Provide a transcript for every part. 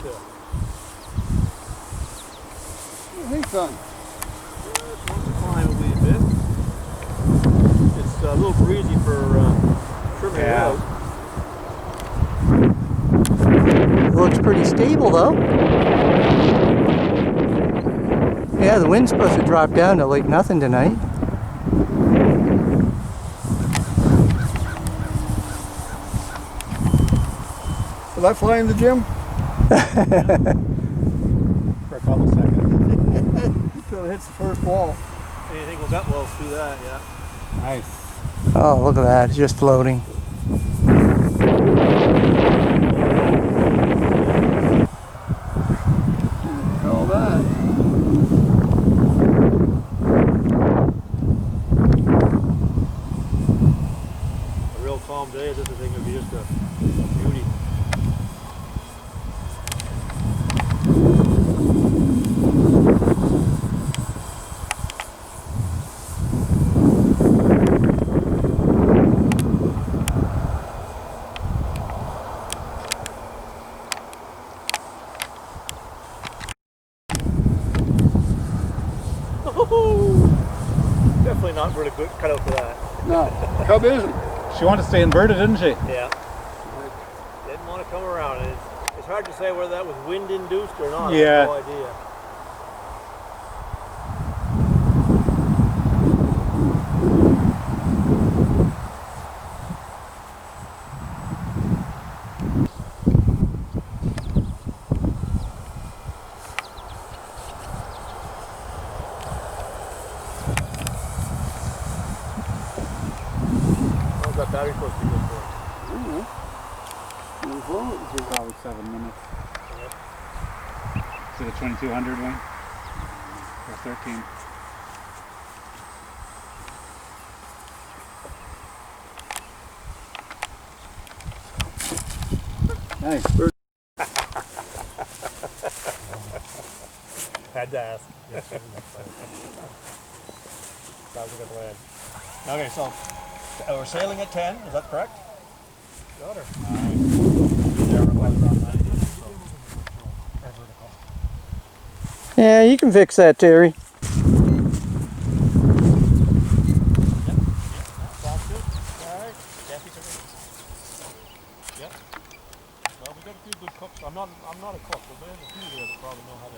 too. Hey, son. It wants to climb a wee bit. It's a little breezy for trimming it out. Looks pretty stable though. Yeah, the wind's supposed to drop down to like nothing tonight. Will I fly in the gym? For a couple seconds. Until it hits the first wall. Anything will gut wells through that, yeah. Nice. Oh, look at that. It's just floating. All that. A real calm day, this thing would be just a beauty. Definitely not really good cut out for that. No, cub isn't. She wanted to stay inverted, didn't she? Yeah. Didn't want to come around. And it's hard to say whether that was wind induced or not. Yeah. I have no idea. How's that battery supposed to be good for? Probably 7 minutes. Yeah. Is it a 2200 one? Or 13? Nice. Had to ask. Yes, that was a good plan. Okay, so we're sailing at 10, is that correct? Got her. Yeah, you can fix that, Terry. Sounds good. All right. Kathy can read. Yep. Well, we got a few good cooks. I'm not a cook, but there's a few there that probably know how to.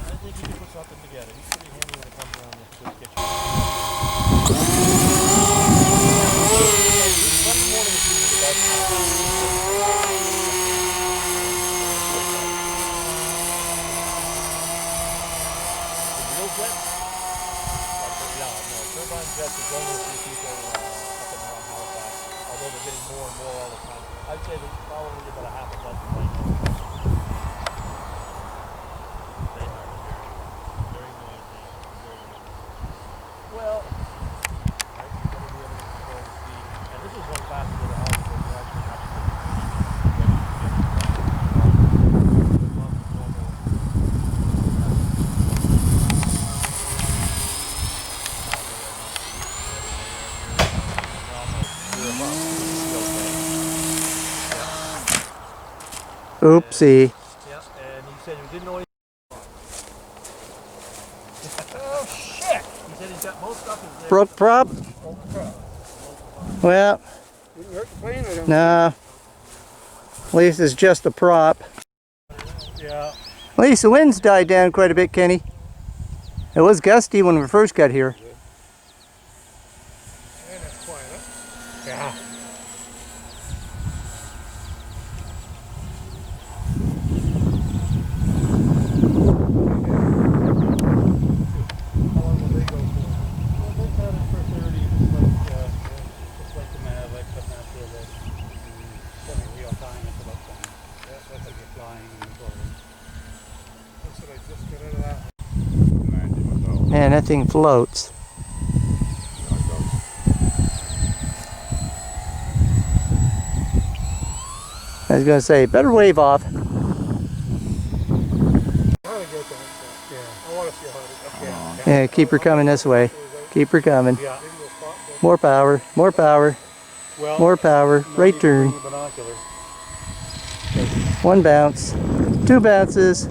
I think he can put something together. He's pretty handy when it comes around to the kitchen. Sunday morning is usually the best time. Real jets? Yeah, no, turbine jets is only a few people up and around Halifax, although they're getting more and more all the time. I'd say there's probably about a half a dozen right now. They are very noisy. Well, right, you gotta be able to control the speed. And this is one facet of the house that you actually have to do. Oopsie. Yeah, and he said he didn't know anything. Oh shit! He said he's got most stuff in there. Broke prop? Well, Didn't hurt the plane, I don't nah. At least it's just the prop. Yeah. At least the wind's died down quite a bit, Kenny. It was gusty when we first got here. And that's quiet, huh? Yeah. How long will they go for? Well, they got it for 30, just like the Mavic, but not the other. Semi real time, it's about 20. Yeah, that's like you're flying and you're going. What should I just get out of that? Man, that thing floats. I was going to say, better wave off. I want to get that. Yeah. I want to see how it is. Yeah, keep her coming this way. Keep her coming. Yeah. More power, more power, Well, more power. Right turn. binoculars. One bounce. Two bounces.